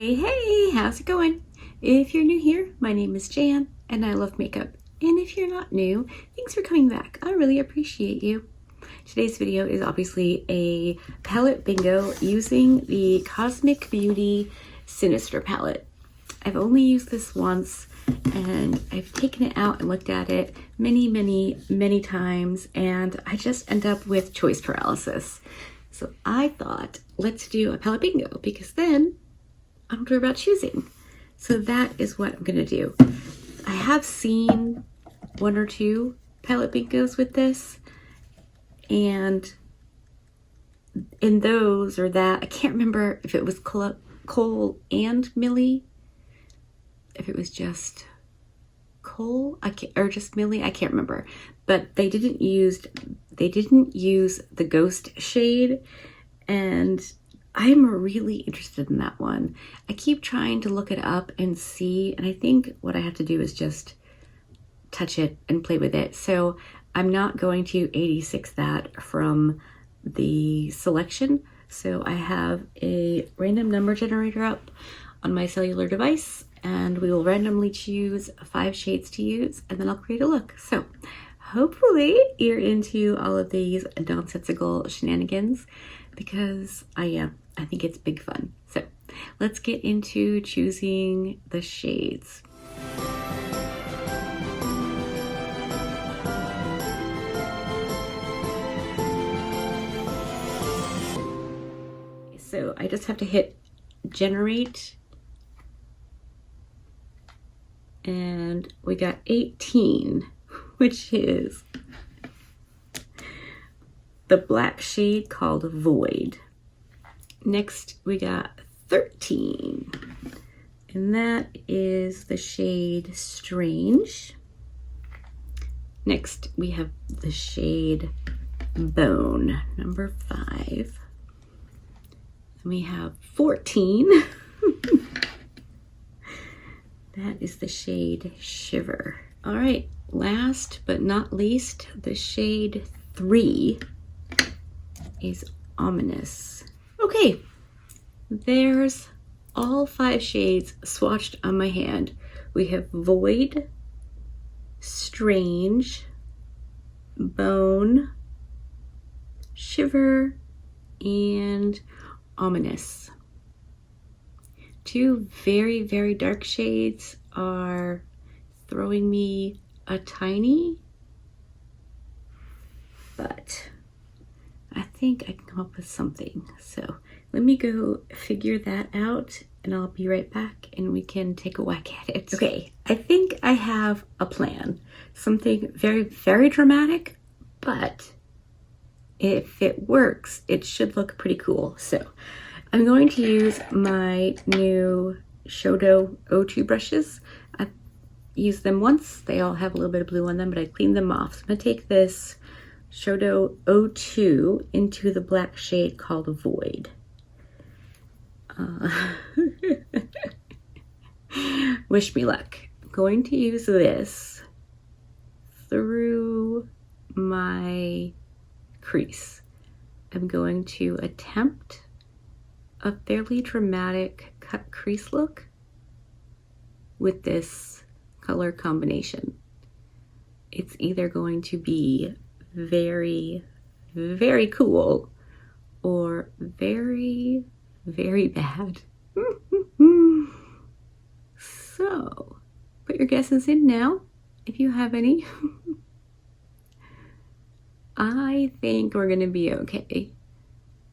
Hey, how's it going? If you're new here, my name is Jan and I love makeup. And if you're not new, thanks for coming back. I really appreciate you. Today's video is obviously a palette bingo using the Cosmic Beauty Sinister palette. I've only used this once and I've taken it out and looked at it many times, and I just end up with choice paralysis. So I thought, let's do a palette bingo because then I don't worry about choosing. So that is what I'm gonna do. I have seen one or two palette bingos with this, and in those or that, I can't remember if it was Cole and Millie, if it was just Cole, or just Millie, I can't remember. But they didn't use the ghost shade, and I'm really interested in that one. I keep trying to look it up and see, and I think what I have to do is just touch it and play with it. So I'm not going to 86 that from the selection. So I have a random number generator up on my cellular device, and we will randomly choose 5 shades to use, and then I'll create a look. So hopefully you're into all of these nonsensical shenanigans, because I am. I think it's big fun. So let's get into choosing the shades. So I just have to hit generate, and we got 18, which is the black shade called Void. Next we got 13, and that is the shade Strange. Next we have the shade Bone, number 5. And we have 14. That is the shade Shiver. All right, last but not least, the shade 3 is Ominous. Okay, there's all 5 shades swatched on my hand. We have Void, Strange, Bone, Shiver, and Ominous. 2 very dark shades are throwing me a tiny, but I think I can come up with something. So let me go figure that out, and I'll be right back and we can take a whack at it. Okay, I think I have a plan. Something very dramatic, but if it works, it should look pretty cool. So I'm going to use my new Shodo O2 brushes. I've used them once. They all have a little bit of blue on them, but I cleaned them off. So I'm gonna take this Shodo O2 into the black shade called Void. Wish me luck. I'm going to use this through my crease. I'm going to attempt a fairly dramatic cut crease look with this color combination. It's either going to be very cool or very bad. So put your guesses in now if you have any. I think we're gonna be okay,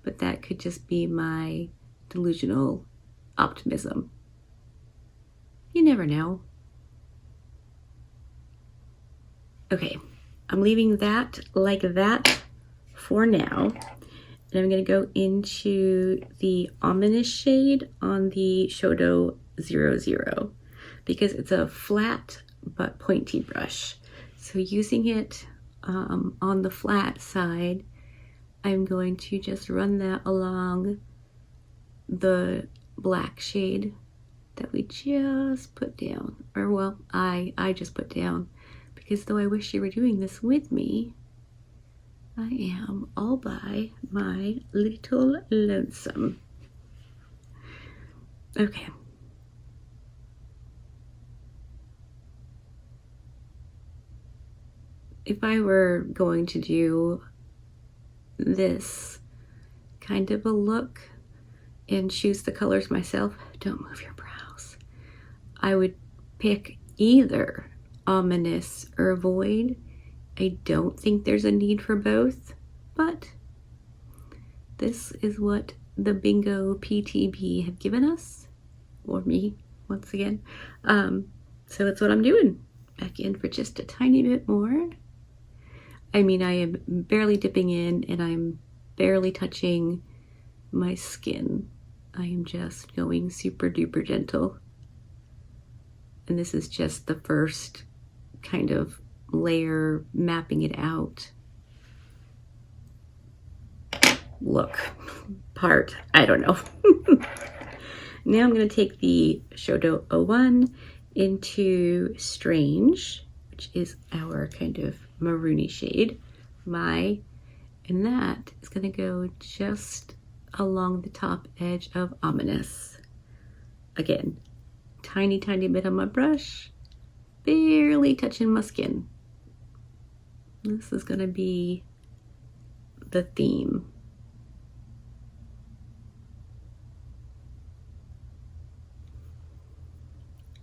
but that could just be my delusional optimism. You never know. Okay, I'm leaving that like that for now. And I'm gonna go into the Ominous shade on the Shodo 00 because it's a flat but pointy brush. So using it on the flat side, I'm going to just run that along the black shade that we just put down. Or well, I just put down, because though I wish you were doing this with me, I am all by my little lonesome. Okay. If I were going to do this kind of a look and choose the colors myself, don't move your brows, I would pick either Ominous or Void. I don't think there's a need for both, but this is what the Bingo PTB have given us, or me, once again. So that's what I'm doing. Back in for just a tiny bit more. I mean, I am barely dipping in and I'm barely touching my skin. I am just going super duper gentle. And this is just the first kind of layer, mapping it out. Look, part, I don't know. Now I'm going to take the Shodo 01 into Strange, which is our kind of maroony shade, and that is going to go just along the top edge of Ominous. Again, tiny bit on my brush, barely touching my skin. This is going to be the theme.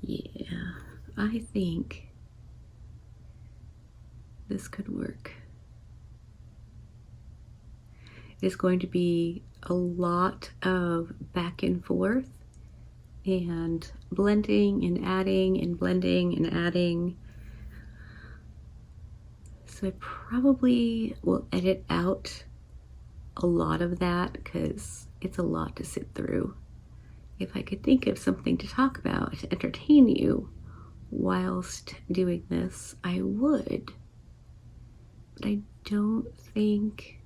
Yeah, I think this could work. It's going to be a lot of back and forth and blending and adding and blending and adding. So I probably will edit out a lot of that because it's a lot to sit through. If I could think of something to talk about to entertain you whilst doing this, I would. But I don't think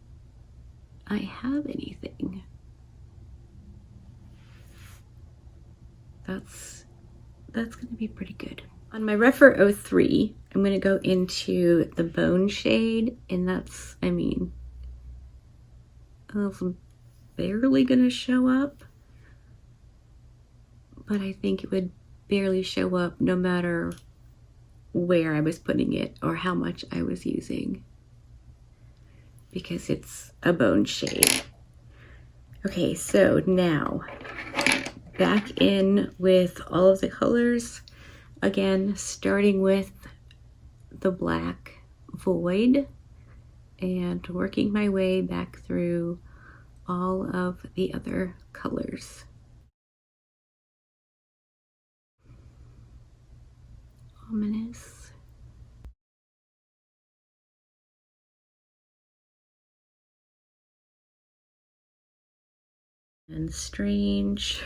I have anything. That's going to be pretty good. On my Refer 03, I'm going to go into the Bone shade, and that's, I mean, it's barely going to show up, but I think it would barely show up no matter where I was putting it or how much I was using, because it's a bone shade. Okay, so now back in with all of the colors. Again, starting with the black Void and working my way back through all of the other colors. Ominous. And Strange.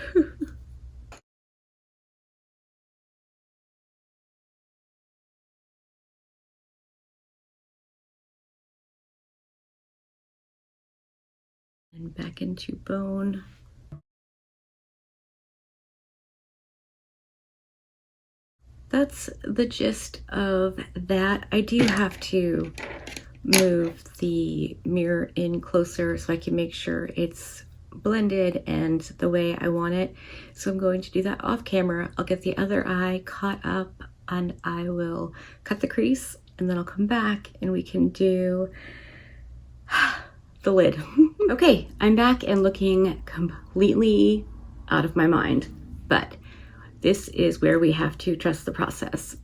And back into Bone. That's the gist of that. I do have to move the mirror in closer so I can make sure it's blended and the way I want it. So I'm going to do that off camera. I'll get the other eye caught up and I will cut the crease, and then I'll come back and we can do the lid. Okay, I'm back and looking completely out of my mind, but this is where we have to trust the process.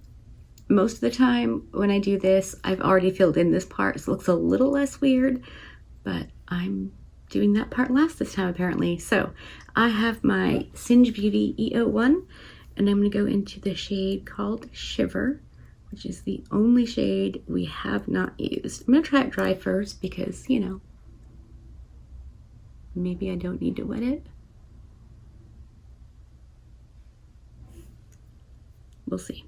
Most of the time when I do this, I've already filled in this part, so it looks a little less weird, but I'm doing that part last this time apparently. So I have my Singe Beauty E01, and I'm gonna go into the shade called Shiver, which is the only shade we have not used. I'm gonna try it dry first because, you know, maybe I don't need to wet it. We'll see.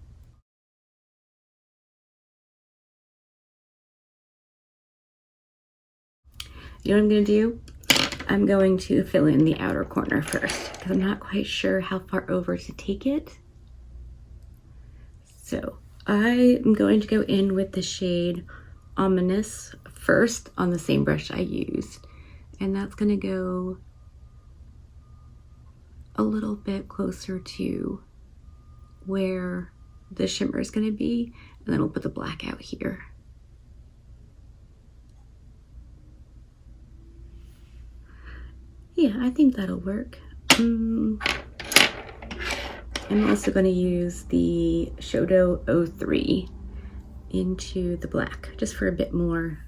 You know what I'm gonna do? I'm going to fill in the outer corner first because I'm not quite sure how far over to take it. So I'm going to go in with the shade Ominous first on the same brush I used. And that's gonna go a little bit closer to where the shimmer is going to be, and then we'll put the black out here. Yeah, I think that'll work. I'm also going to use the Shodo 03 into the black, just for a bit more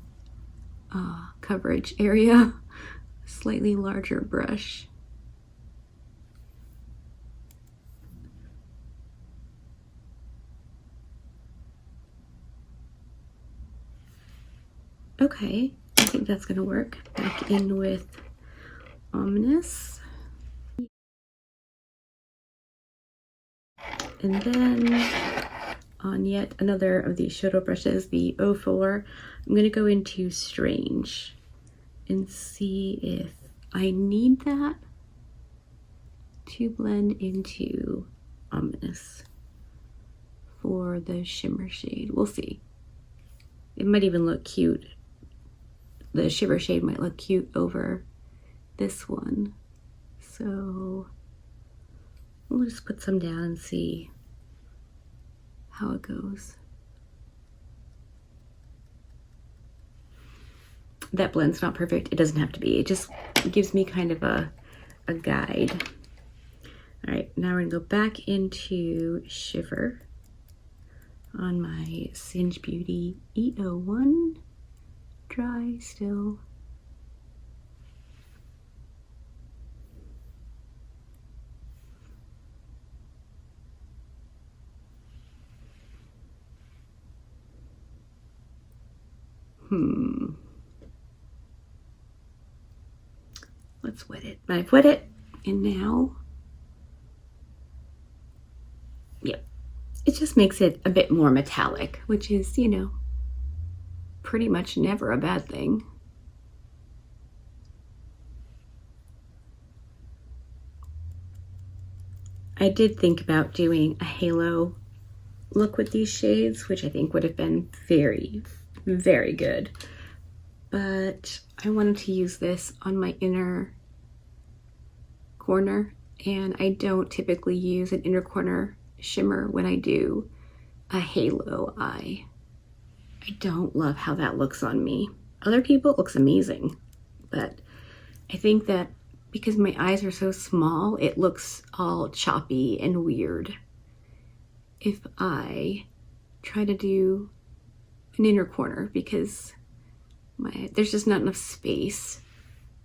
coverage area. Slightly larger brush. Okay, I think that's going to work. Back in with Ominous. And then on yet another of these Shodo brushes, the 04, I'm going to go into Strange and see if I need that to blend into Ominous for the shimmer shade. We'll see. It might even look cute. The shimmer shade might look cute over this one. So we'll just put some down and see how it goes. That blend's not perfect. It doesn't have to be. It just gives me kind of a guide. All right, now we're gonna go back into Shiver on my Singe Beauty E01. Dry still. Let's wet it. I've wet it, and now, yep, it just makes it a bit more metallic, which is, you know, pretty much never a bad thing. I did think about doing a halo look with these shades, which I think would have been very, very good. But I wanted to use this on my inner corner, and I don't typically use an inner corner shimmer when I do a halo eye. I don't love how that looks on me. Other people, it looks amazing, but I think that because my eyes are so small, it looks all choppy and weird if I try to do an inner corner, because there's just not enough space.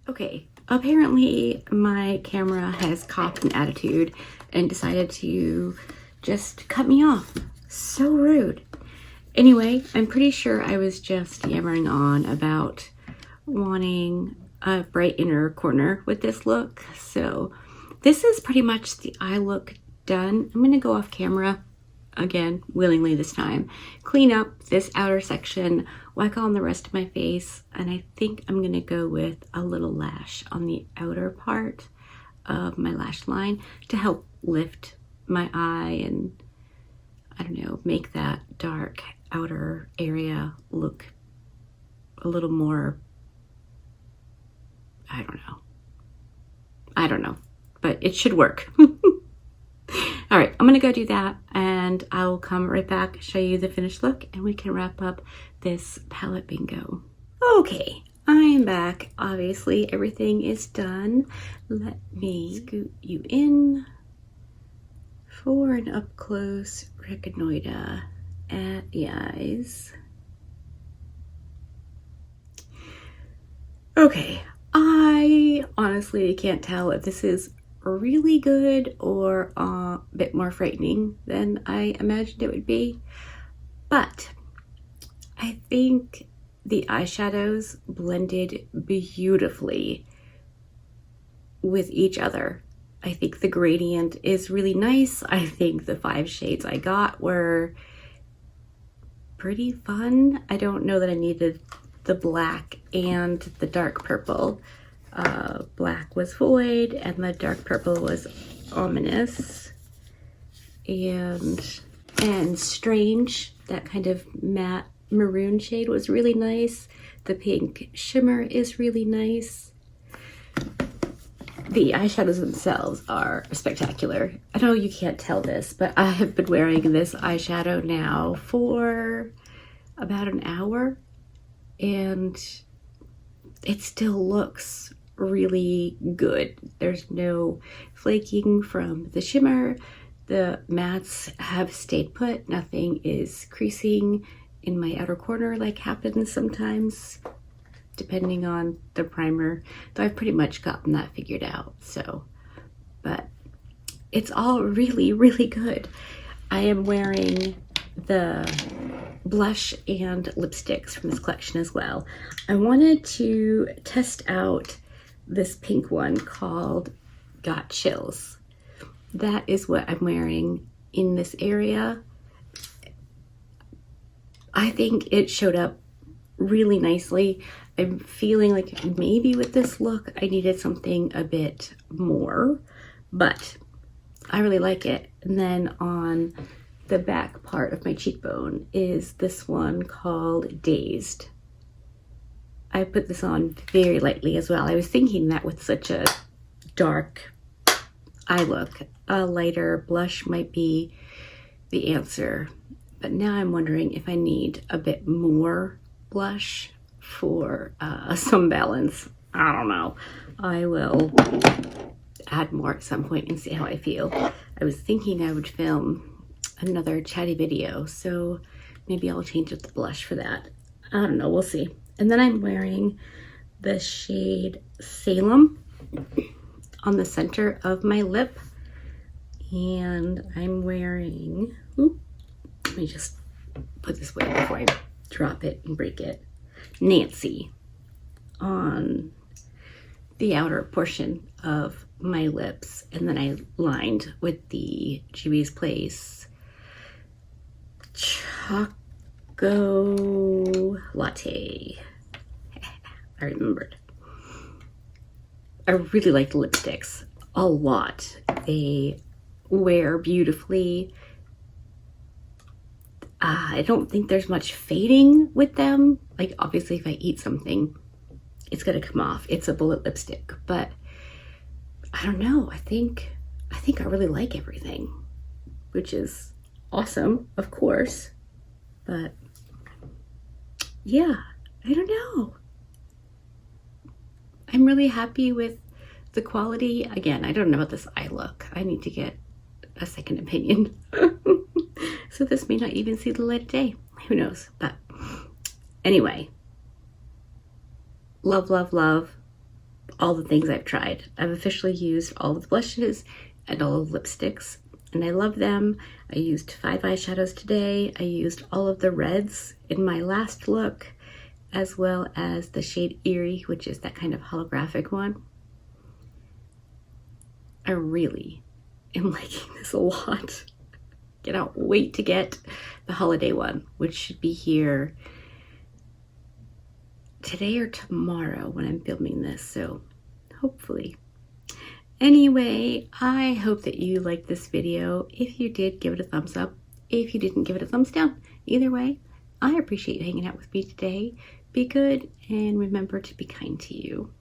Okay, apparently my camera has copped an attitude and decided to just cut me off. So rude. Anyway, I'm pretty sure I was just yammering on about wanting a bright inner corner with this look. So this is pretty much the eye look done. I'm gonna go off camera again, willingly this time, clean up this outer section, whack on the rest of my face, and I think I'm gonna go with a little lash on the outer part of my lash line to help lift my eye and, I don't know, make that dark outer area look a little more, I don't know, but it should work. All right, I'm gonna go do that, and I'll come right back, show you the finished look, and we can wrap up this palette bingo. Okay, I am back. Obviously, everything is done. Let me scoot you in for an up-close reconnoiter at the eyes. Okay, I honestly can't tell if this is really good or a bit more frightening than I imagined it would be, but I think the eyeshadows blended beautifully with each other. I think the gradient is really nice. I think the 5 shades I got were pretty fun. I don't know that I needed the black and the dark purple. Black was Void and the dark purple was Ominous, and Strange, that kind of matte maroon shade, was really nice. The pink shimmer is really nice. The eyeshadows themselves are spectacular. I know you can't tell this, but I have been wearing this eyeshadow now for about an hour, and it still looks really good. There's no flaking from the shimmer. The mattes have stayed put. Nothing is creasing in my outer corner like happens sometimes, depending on the primer. Though I've pretty much gotten that figured out, so. But it's all really, really good. I am wearing the blush and lipsticks from this collection as well. I wanted to test out this pink one called Got Chills. That is what I'm wearing in this area. I think it showed up really nicely. I'm feeling like maybe with this look I needed something a bit more, but I really like it. And then on the back part of my cheekbone is this one called Dazed. I put this on very lightly as well. I was thinking that with such a dark eye look, a lighter blush might be the answer. But now I'm wondering if I need a bit more blush for some balance. I don't know. I will add more at some point and see how I feel. I was thinking I would film another chatty video, so maybe I'll change up the blush for that. I don't know, we'll see. And then I'm wearing the shade Salem on the center of my lip. And I'm wearing, let me just put this away before I drop it and break it, Nancy on the outer portion of my lips. And then I lined with the Juvia's Place Choco Latte. I remembered. I really like the lipsticks a lot. They wear beautifully. I don't think there's much fading with them. Like obviously if I eat something, it's gonna come off. It's a bullet lipstick, but I don't know. I think I really like everything, which is awesome, of course. But yeah, I don't know. I'm really happy with the quality. Again, I don't know about this eye look. I need to get a second opinion. So this may not even see the light of day. Who knows? But anyway, love, love, love all the things I've tried. I've officially used all of the blushes and all of the lipsticks, and I love them. I used 5 eyeshadows today. I used all of the reds in my last look, as well as the shade Eerie, which is that kind of holographic one. I really am liking this a lot. Cannot wait to get the holiday one, which should be here today or tomorrow when I'm filming this, so hopefully. Anyway, I hope that you liked this video. If you did, give it a thumbs up. If you didn't, give it a thumbs down. Either way, I appreciate you hanging out with me today. Be good and remember to be kind to you.